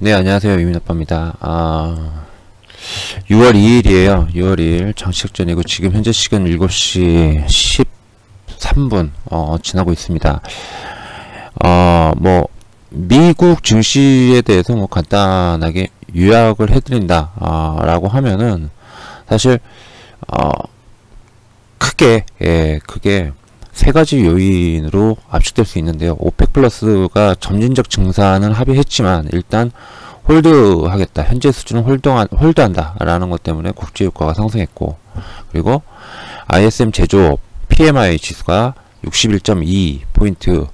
네, 안녕하세요. 유민아빠입니다. 6월 2일이에요. 6월 2일 장시작전이고 지금 현재 시간 7시 13분 지나고 있습니다. 미국 증시에 대해서 간단하게 요약을 해드린다 라고 하면은 사실 크게 세 가지 요인으로 압축될 수 있는데요. 오펙 플러스가 점진적 증산은 합의했지만 일단 홀드하겠다. 현재 수준은 홀드한다 라는 것 때문에 국제유가가 상승했고, 그리고 ISM 제조업 PMI 지수가 61.2포인트가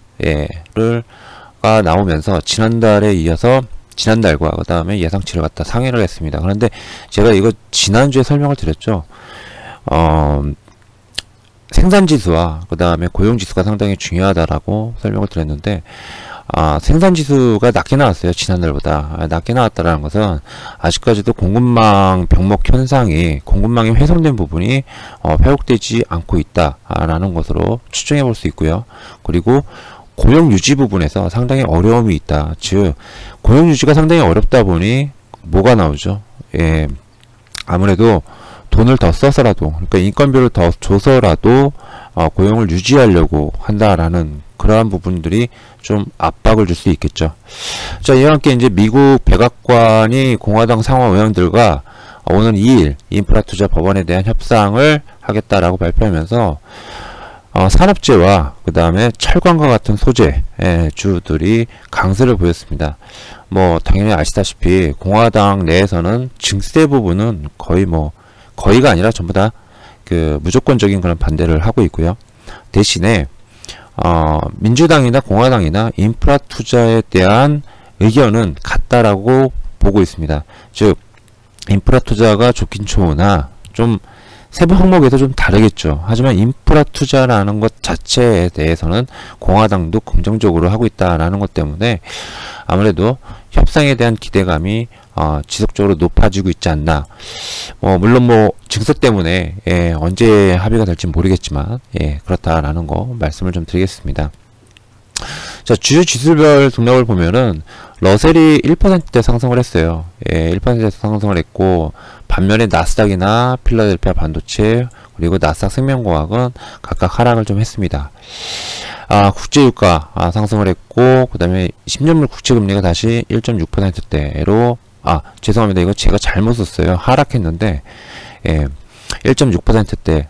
나오면서 지난달에 이어서 지난달과 그 다음에 예상치를 갖다 상회를 했습니다. 그런데 제가 이거 지난주에 설명을 드렸죠. 생산지수와 그 다음에 고용지수가 상당히 중요하다라고 설명을 드렸는데, 생산지수가 낮게 나왔어요. 지난달보다 낮게 나왔다라는 것은 아직까지도 공급망 병목 현상이, 공급망이 훼손된 부분이 회복되지 않고 있다라는 것으로 추정해 볼 수 있고요. 그리고 고용 유지 부분에서 상당히 어려움이 있다. 즉 고용 유지가 상당히 어렵다 보니 뭐가 나오죠? 아무래도 돈을 더 써서라도, 그러니까 인건비를 더 줘서라도 고용을 유지하려고 한다라는 그러한 부분들이 좀 압박을 줄 수 있겠죠. 자, 이와 함께 이제 미국 백악관이 공화당 상원 의원들과 오는 2일 인프라투자 법안에 대한 협상을 하겠다라고 발표하면서 산업재와 그 다음에 철강과 같은 소재 주들이 강세를 보였습니다. 당연히 아시다시피 공화당 내에서는 증세 부분은 거의가 아니라 전부 다 무조건적인 그런 반대를 하고 있고요. 대신에 민주당이나 공화당이나 인프라 투자에 대한 의견은 같다라고 보고 있습니다. 즉 인프라 투자가 좋긴 좋으나 좀 세부 항목에서 좀 다르겠죠. 하지만 인프라 투자라는 것 자체에 대해서는 공화당도 긍정적으로 하고 있다라는 것 때문에 아무래도 협상에 대한 기대감이 지속적으로 높아지고 있지 않나. 물론 증서 때문에 언제 합의가 될지 모르겠지만 그렇다라는 거 말씀을 좀 드리겠습니다. 자, 주요 지수별 등락을 보면은 러셀이 1%대 상승을 했어요. 1%대 상승을 했고, 반면에 나스닥이나 필라델피아 반도체 그리고 나스닥 생명공학은 각각 하락을 좀 했습니다. 국제유가 상승을 했고, 그 다음에 10년물 국채금리가 다시 1.6%대로 죄송합니다. 이거 제가 잘못 썼어요. 하락했는데 1.6%대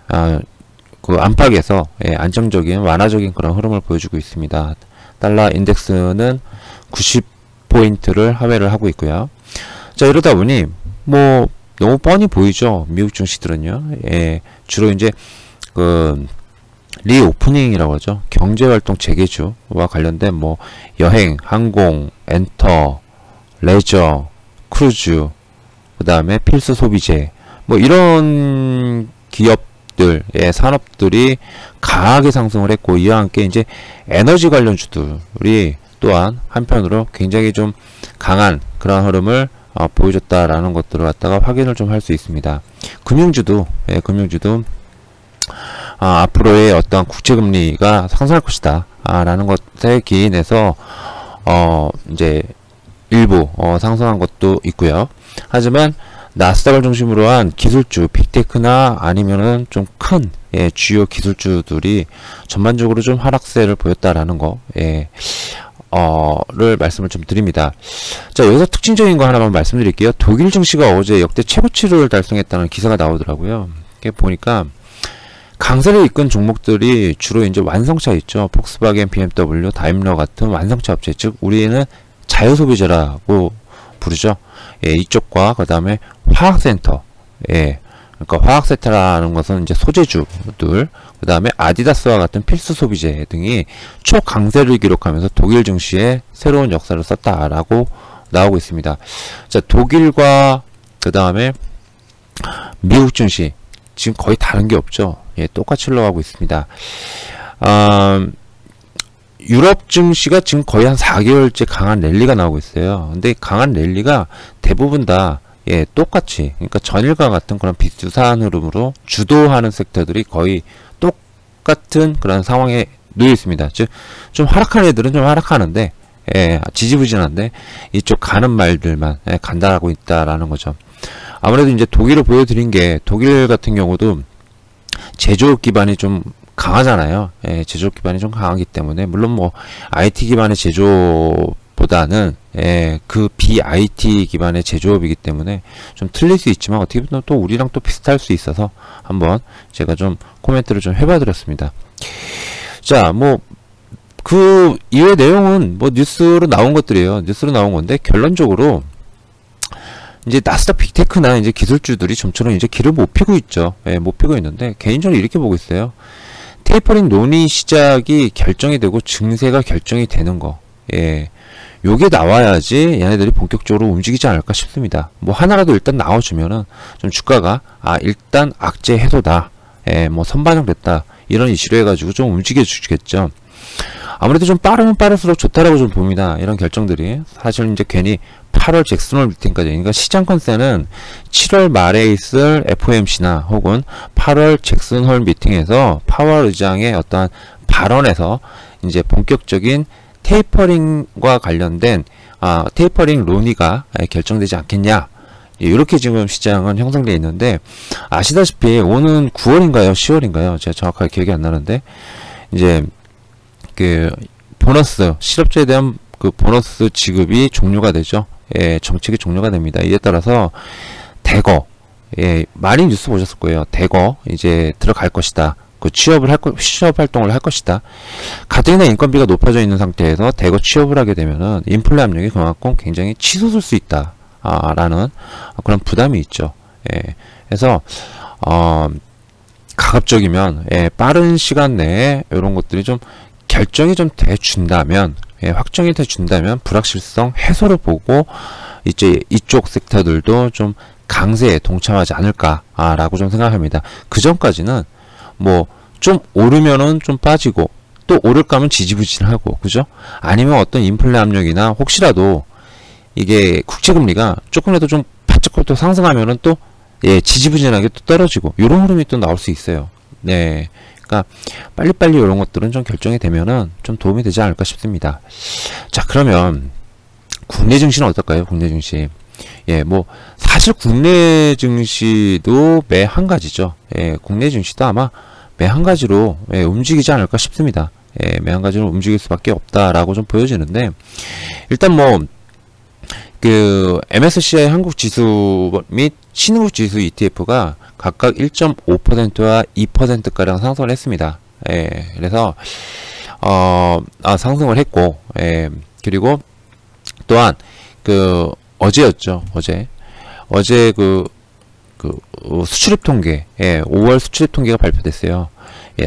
그 안팎에서 안정적인 완화적인 그런 흐름을 보여주고 있습니다. 달러 인덱스는 90포인트를 하회를 하고 있고요. 자, 이러다 보니 너무 뻔히 보이죠. 미국 증시들은요. 주로 이제 리오프닝이라고 하죠. 경제활동 재개주와 관련된 여행, 항공, 엔터, 레저, 크루즈, 그 다음에 필수 소비재, 이런 기업들의 산업들이 강하게 상승을 했고, 이와 함께 이제 에너지 관련 주들이 또한 한편으로 굉장히 좀 강한 그런 흐름을 보여줬다라는 것들을 갖다가 확인을 좀 할 수 있습니다. 금융주도 앞으로의 어떤 국채금리가 상승할 것이다 라는 것에 기인해서 이제 일부 상승한 것도 있고요. 하지만 나스닥을 중심으로 한 기술주, 빅테크나 아니면은 좀 큰 주요 기술주들이 전반적으로 좀 하락세를 보였다라는 를 말씀을 좀 드립니다. 자, 여기서 특징적인 거 하나만 말씀드릴게요. 독일 증시가 어제 역대 최고치를 달성했다는 기사가 나오더라고요. 이게 보니까 강세를 이끈 종목들이 주로 이제 완성차 있죠. 폭스바겐, BMW, 다임러 같은 완성차 업체, 즉 우리는 자유소비재라고 부르죠. 이쪽과 그 다음에 화학센터, 그러니까 화학센터라는 것은 이제 소재주들, 그 다음에 아디다스와 같은 필수 소비재 등이 초강세를 기록하면서 독일 증시에 새로운 역사를 썼다라고 나오고 있습니다. 자, 독일과 그 다음에 미국 증시 지금 거의 다른 게 없죠. 똑같이 흘러가고 있습니다. 유럽 증시가 지금 거의 한 4개월째 강한 랠리가 나오고 있어요. 근데 강한 랠리가 대부분 다 똑같이, 그러니까 전일과 같은 그런 비슷한 흐름으로 주도하는 섹터들이 거의 똑같은 그런 상황에 놓여 있습니다. 즉 좀 하락하는 애들은 좀 하락하는데 지지부진한데 이쪽 가는 말들만 간다라고 있다라는 거죠. 아무래도 이제 독일을 보여드린 게, 독일 같은 경우도 제조업 기반이 좀 강하잖아요. 제조업 기반이 좀 강하기 때문에, 물론 뭐 IT 기반의 제조업보다는 그 BIT 기반의 제조업이기 때문에 좀 틀릴 수 있지만, 어떻게 보면 또 우리랑 또 비슷할 수 있어서 한번 제가 좀 코멘트를 좀 해봐 드렸습니다. 자, 뭐 그 이외 내용은 뭐 뉴스로 나온 것들이에요. 뉴스로 나온 건데, 결론적으로 이제 나스닥 빅테크나 이제 기술주들이 좀처럼 이제 길을 못 피고 있죠. 못 피고 있는데, 개인적으로 이렇게 보고 있어요. 테이퍼링 논의 시작이 결정이 되고 증세가 결정이 되는 거, 요게 나와야지 얘네들이 본격적으로 움직이지 않을까 싶습니다. 뭐 하나라도 일단 나와주면은 좀 주가가 일단 악재 해소다, 뭐 선반영됐다, 이런 이슈로 해가지고 좀 움직여 주겠죠. 아무래도 좀 빠르면 빠를수록 좋다라고 좀 봅니다. 이런 결정들이. 사실 이제 괜히 8월 잭슨홀 미팅까지, 그러니까 시장 컨센은 7월 말에 있을 FOMC나 혹은 8월 잭슨홀 미팅에서 파월 의장의 어떠한 발언에서 이제 본격적인 테이퍼링과 관련된 테이퍼링 논의가 결정되지 않겠냐, 이렇게 지금 시장은 형성되어 있는데, 아시다시피 오는 9월인가요 10월인가요 제가 정확하게 기억이 안 나는데, 이제 그 보너스, 실업자에 대한 그 보너스 지급이 종료가 되죠. 정책이 종료가 됩니다. 이에 따라서 대거, 많이 뉴스 보셨을 거예요. 대거 이제 들어갈 것이다. 그 취업 활동을 할 것이다. 가뜩이나 인건비가 높아져 있는 상태에서 대거 취업을 하게 되면은 인플레 압력이 그만큼 굉장히 치솟을 수 있다, 라는 그런 부담이 있죠. 그래서 가급적이면 빠른 시간 내에 이런 것들이 좀 결정이 좀 돼준다면, 확정이 돼준다면 불확실성 해소를 보고 이제 이쪽 섹터들도 좀 강세에 동참하지 않을까라고 좀 생각합니다. 그 전까지는 뭐 좀 오르면은 좀 빠지고, 또 오를까 하면 지지부진하고, 그죠? 아니면 어떤 인플레 압력이나 혹시라도 이게 국채금리가 조금이라도 좀 바짝 또 상승하면은 또 지지부진하게 또 떨어지고, 이런 흐름이 또 나올 수 있어요. 그러니까 빨리빨리 이런 것들은 좀 결정이 되면은 좀 도움이 되지 않을까 싶습니다. 자, 그러면 국내 증시는 어떨까요? 국내 증시. 뭐 사실 국내 증시도 매 한 가지죠. 국내 증시도 아마 매 한 가지로 움직이지 않을까 싶습니다. 매 한 가지로 움직일 수밖에 없다라고 좀 보여지는데, 일단 뭐 그 MSCI 한국 지수 및 신흥국 지수 ETF가 각각 1.5%와 2%가량 상승을 했습니다. 그래서 상승을 했고, 그리고 또한 그 어제였죠. 어제 그 수출입 통계, 5월 수출입 통계가 발표됐어요.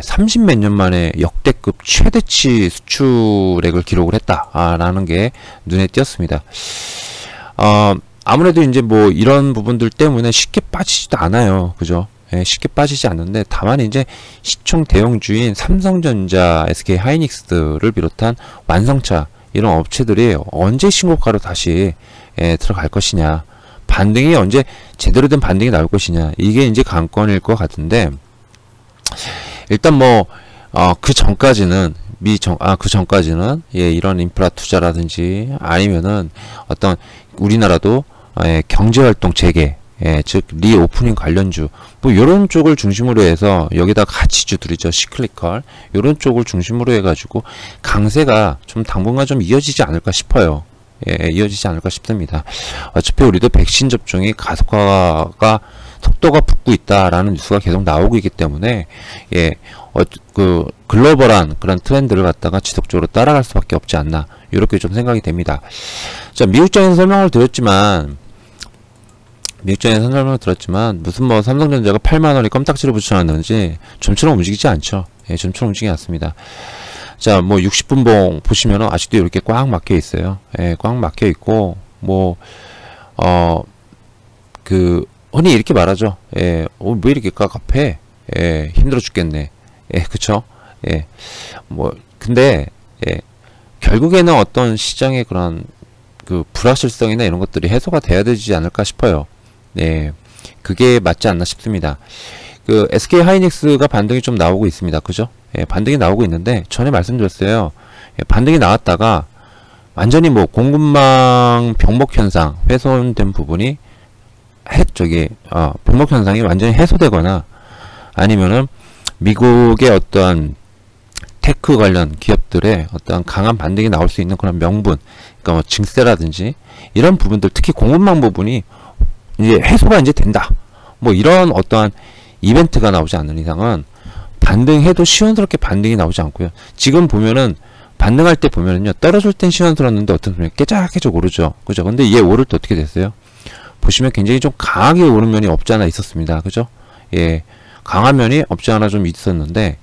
30 몇 년 만에 역대급 최대치 수출액을 기록을 했다라는 게 눈에 띄었습니다. 아무래도 이제 뭐 이런 부분들 때문에 쉽게 빠지지도 않아요. 그죠? 쉽게 빠지지 않는데, 다만 이제 시총 대형주인 삼성전자, SK 하이닉스를 비롯한 완성차 이런 업체들이 언제 신고가로 다시 들어갈 것이냐, 반등이 언제 제대로 된 반등이 나올 것이냐, 이게 이제 관건일 것 같은데, 일단 뭐 그 전까지는 그 전까지는 이런 인프라 투자라든지 아니면은 어떤 우리나라도 경제활동 재개, 즉 리오프닝 관련주, 뭐 이런 쪽을 중심으로 해서, 여기다 가치주들이죠, 시클리컬, 이런 쪽을 중심으로 해가지고 강세가 좀 당분간 좀 이어지지 않을까 싶어요. 이어지지 않을까 싶습니다. 어차피 우리도 백신 접종이 가속화가 속도가 붙고 있다라는 뉴스가 계속 나오고 있기 때문에, 그 글로벌한 그런 트렌드를 갖다가 지속적으로 따라갈 수밖에 없지 않나, 이렇게 좀 생각이 됩니다. 자, 미국장에서 설명을 드렸지만 무슨 뭐 삼성전자가 8만원에 껌딱지를 붙여놨는지 좀처럼 움직이지 않죠. 좀처럼 움직이지 않습니다. 자, 뭐 60분봉 보시면은 아직도 이렇게 꽉 막혀 있어요. 꽉 막혀 있고, 뭐 흔히 이렇게 말하죠. 왜 이렇게 깝깝해? 힘들어 죽겠네. 그쵸? 뭐 근데 결국에는 어떤 시장의 그런 그 불확실성이나 이런 것들이 해소가 돼야 되지 않을까 싶어요. 그게 맞지 않나 싶습니다. 그 SK 하이닉스가 반등이 좀 나오고 있습니다. 그죠? 반등이 나오고 있는데, 전에 말씀드렸어요. 반등이 나왔다가 완전히 뭐 공급망 병목 현상 훼손된 부분이 병목 현상이 완전히 해소되거나 아니면은 미국의 어떠한 테크 관련 기업들의 어떠한 강한 반등이 나올 수 있는 그런 명분, 그러니까 뭐 증세라든지 이런 부분들, 특히 공급망 부분이 이제 해소가 이제 된다. 뭐 이런 어떠한 이벤트가 나오지 않는 이상은 반등해도 시원스럽게 반등이 나오지 않고요. 지금 보면은 반등할 때 보면은요, 떨어질 땐 시원스러웠는데 어떤 분이 깨작깨작 오르죠. 그죠? 근데 얘 오를 때 어떻게 됐어요? 보시면 굉장히 좀 강하게 오른 면이 없지 않아 있었습니다. 그죠? 예. 강한 면이 없지 않아 좀 있었는데,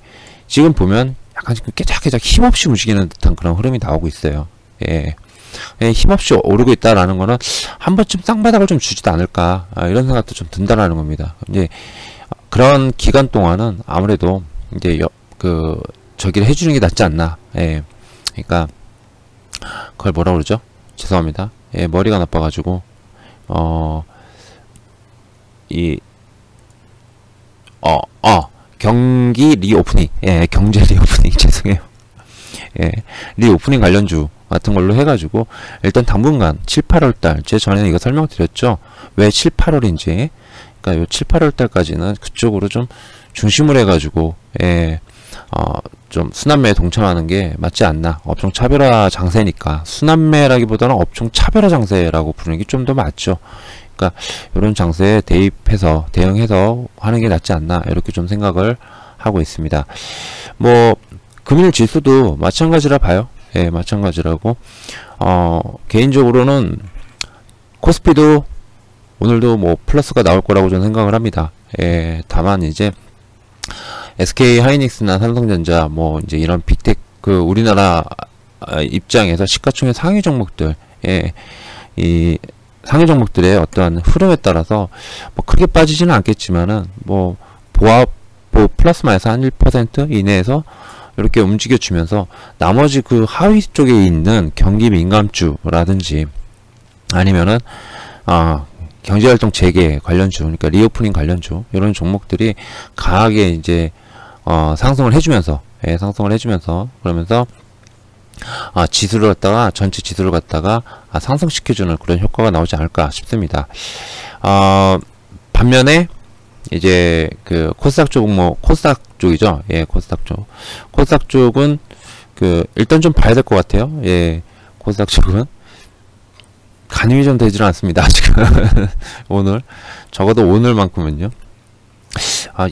지금 보면 약간 지금 깨작깨작 힘없이 움직이는 듯한 그런 흐름이 나오고 있어요. 예. 예, 힘없이 오르고 있다라는 거는 한 번쯤 쌍바닥을 좀 주지도 않을까, 이런 생각도 좀 든다라는 겁니다. 이제 그런 기간 동안은 아무래도 이제 저기를 해주는 게 낫지 않나. 예. 그러니까 그걸 뭐라 그러죠? 죄송합니다. 예, 머리가 나빠가지고 경기 리오프닝, 예, 경제 리오프닝 죄송해요. 예, 리오프닝 관련주 같은 걸로 해가지고 일단 당분간 7, 8월달, 제 전에 이거 설명드렸죠. 왜 7, 8월인지. 그러니까 요 7, 8월달까지는 그쪽으로 좀 중심을 해가지고, 예, 좀 순환매에 동참하는 게 맞지 않나. 업종 차별화 장세니까 순환매라기보다는 업종 차별화 장세라고 부르는 게 좀 더 맞죠. 그러니까 이런 장세에 대응해서 하는 게 낫지 않나, 이렇게 좀 생각을 하고 있습니다. 뭐 금일 지수도 마찬가지라 봐요. 예, 마찬가지라고. 개인적으로는 코스피도 오늘도 뭐 플러스가 나올 거라고 저는 생각을 합니다. 예, 다만 이제 SK 하이닉스나 삼성전자 뭐 이제 이런 빅테크 우리나라 입장에서 시가총액 상위 종목들, 예, 이 상위 종목들의 어떠한 흐름에 따라서 뭐 크게 빠지지는 않겠지만은 뭐 플러스 마이너스 한 1% 이내에서 이렇게 움직여 주면서 나머지 그 하위 쪽에 있는 경기 민감주라든지 아니면은 경제활동 재개 관련주, 그러니까 리오프닝 관련주, 이런 종목들이 강하게 이제 상승을 해주면서, 예, 상승을 해주면서, 그러면서 지수를 갖다가, 전체 지수를 갖다가 상승시켜주는 그런 효과가 나오지 않을까 싶습니다. 반면에 이제 그 코스닥 쪽, 코스닥 쪽이죠. 예, 코스닥 쪽. 코스닥 쪽은 일단 좀 봐야 될 것 같아요. 예, 코스닥 쪽은 가늠이 좀 되지는 않습니다. 지금 오늘, 적어도 오늘만큼은요.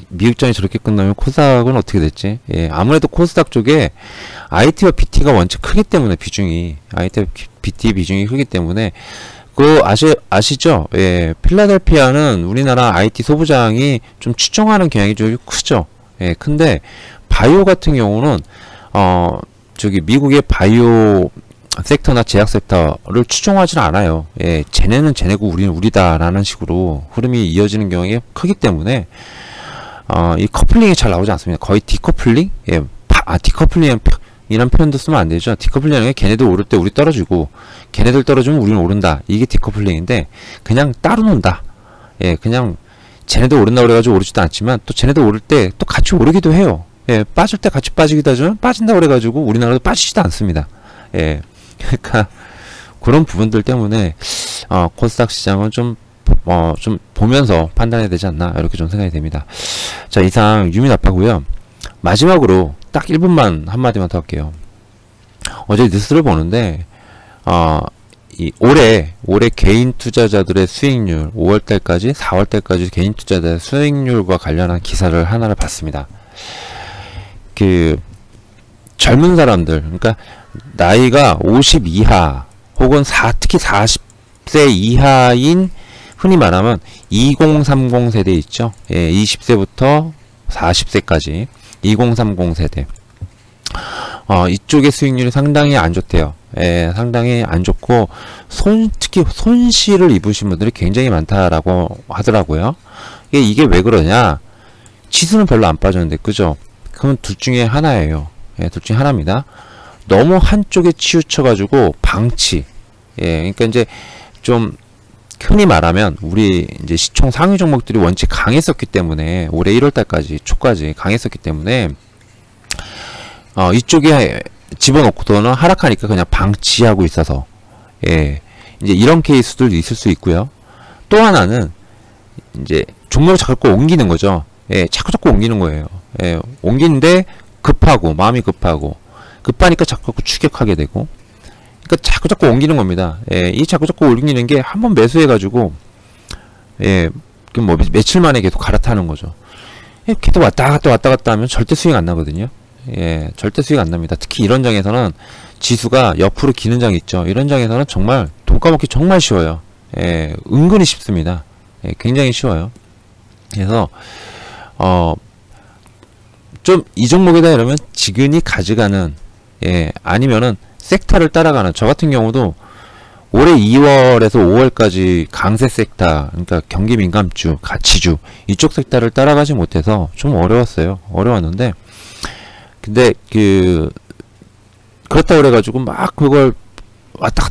미국장이 저렇게 끝나면 코스닥은 어떻게 됐지? 예, 아무래도 코스닥 쪽에 IT와 BT가 원체 크기 때문에 IT와 BT 비중이 크기 때문에 아시죠? 예, 필라델피아는 우리나라 IT 소부장이 좀 추종하는 경향이 좀 크죠. 예, 근데 바이오 같은 경우는 미국의 바이오 섹터나 제약 섹터를 추종하지는 않아요. 예, 쟤네는 쟤네고 우리는 우리다라는 식으로 흐름이 이어지는 경향이 크기 때문에 이 커플링이 잘 나오지 않습니다. 거의 디커플링? 예, 디커플링 이런 표현도 쓰면 안 되죠. 디커플링은 걔네들 오를 때 우리 떨어지고 걔네들 떨어지면 우리는 오른다. 이게 디커플링인데 그냥 따로 논다. 예, 그냥 쟤네들 오른다 그래가지고 오르지도 않지만 또 쟤네들 오를 때 또 같이 오르기도 해요. 예, 빠질 때 같이 빠지기도 하지만 빠진다 그래가지고 우리나라도 빠지지도 않습니다. 예, 그러니까 그런 부분들 때문에 코스닥 시장은 좀 보면서 판단해야 되지 않나, 이렇게 좀 생각이 됩니다. 자, 이상 유미나빠고요. 마지막으로 딱 1분만 한마디만 더 할게요. 어제 뉴스를 보는데 올해 개인 투자자들의 수익률 5월달까지 4월달까지 개인 투자자의 수익률과 관련한 기사를 하나를 봤습니다. 젊은 사람들, 그러니까 나이가 50 이하 혹은 특히 40세 이하인, 흔히 말하면 2030 세대 있죠. 예, 20세부터 40세까지 2030 세대. 이쪽의 수익률이 상당히 안 좋대요. 예, 상당히 안 좋고 특히 손실을 입으신 분들이 굉장히 많다라고 하더라고요. 이게 왜 그러냐? 지수는 별로 안 빠졌는데, 그죠? 그건 둘 중에 하나예요. 예, 둘 중에 하나입니다. 너무 한쪽에 치우쳐가지고 방치. 예, 그러니까 이제 좀 흔히 말하면 우리 이제 시총 상위 종목들이 원체 강했었기 때문에 올해 1월달까지 초까지 강했었기 때문에 이쪽에 집어넣고서는 하락하니까 그냥 방치하고 있어서, 예, 이제 이런 케이스들도 있을 수 있고요. 또 하나는 이제 종목을 자꾸 옮기는 거죠. 예, 자꾸 옮기는 거예요. 예, 옮기는데 급하고, 마음이 급하니까 자꾸 추격하게 되고, 그러니까 자꾸 옮기는 겁니다. 예, 이 자꾸 옮기는 게 한번 매수해가지고, 예, 뭐 며칠 만에 계속 갈아타는 거죠. 예, 계속 왔다 갔다 하면 절대 수익 안 나거든요. 예, 절대 수익 안 납니다. 특히 이런 장에서는 지수가 옆으로 기는 장 있죠. 이런 장에서는 정말 돈 까먹기 정말 쉬워요. 예, 은근히 쉽습니다. 예, 굉장히 쉬워요. 그래서 좀 이 종목에다 이러면 지근히 가져가는, 예, 아니면은 섹터를 따라가는, 저 같은 경우도 올해 2월에서 5월까지 강세 섹터, 그러니까 경기 민감주, 가치주 이쪽 섹터를 따라가지 못해서 좀 어려웠어요. 어려웠는데, 근데 그렇다 그래가지고 막 그걸 왔다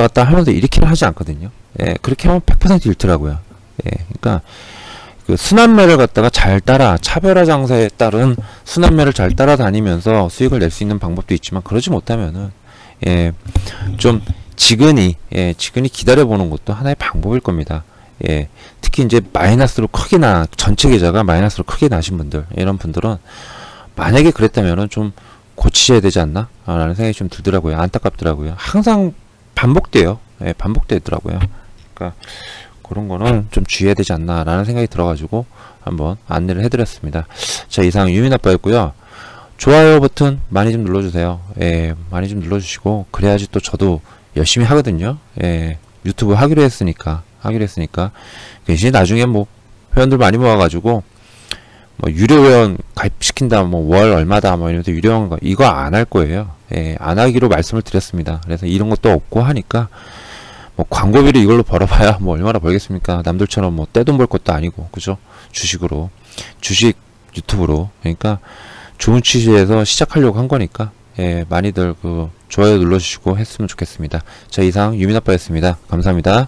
갔다 하면서 이렇게는 하지 않거든요. 예, 그렇게 하면 100% 잃더라고요. 예, 그러니까 그 순환매를 갖다가 잘 따라, 차별화 장세에 따른 순환매를 잘 따라다니면서 수익을 낼 수 있는 방법도 있지만, 그러지 못하면은, 예, 좀 지근히 기다려보는 것도 하나의 방법일 겁니다. 예, 특히 이제 마이너스로 크게 전체 계좌가 마이너스로 크게 나신 분들, 이런 분들은 만약에 그랬다면은 좀 고치셔야 되지 않나? 라는 생각이 좀 들더라고요. 안타깝더라고요. 항상 반복돼요. 예, 반복되더라고요. 그러니까 그런 거는 좀 주의해야 되지 않나 라는 생각이 들어가지고 한번 안내를 해드렸습니다. 자, 이상 유민아빠였고요. 좋아요 버튼 많이 좀 눌러주세요. 예, 많이 좀 눌러주시고, 그래야지 또 저도 열심히 하거든요. 예, 유튜브 하기로 했으니까. 대신에 나중에 뭐 회원들 많이 모아가지고 뭐 유료 회원 가입시킨다, 뭐 월 얼마다, 뭐 이러면서 유료 회원 이거 안 할 거예요. 예, 안 하기로 말씀을 드렸습니다. 그래서 이런 것도 없고 하니까, 뭐 광고비를 이걸로 벌어봐야 뭐 얼마나 벌겠습니까? 남들처럼 뭐 떼돈 벌 것도 아니고, 그죠? 주식으로, 주식 유튜브로. 그러니까 좋은 취지에서 시작하려고 한 거니까, 예, 많이들 좋아요 눌러주시고 했으면 좋겠습니다. 자, 이상 유민아빠였습니다. 감사합니다.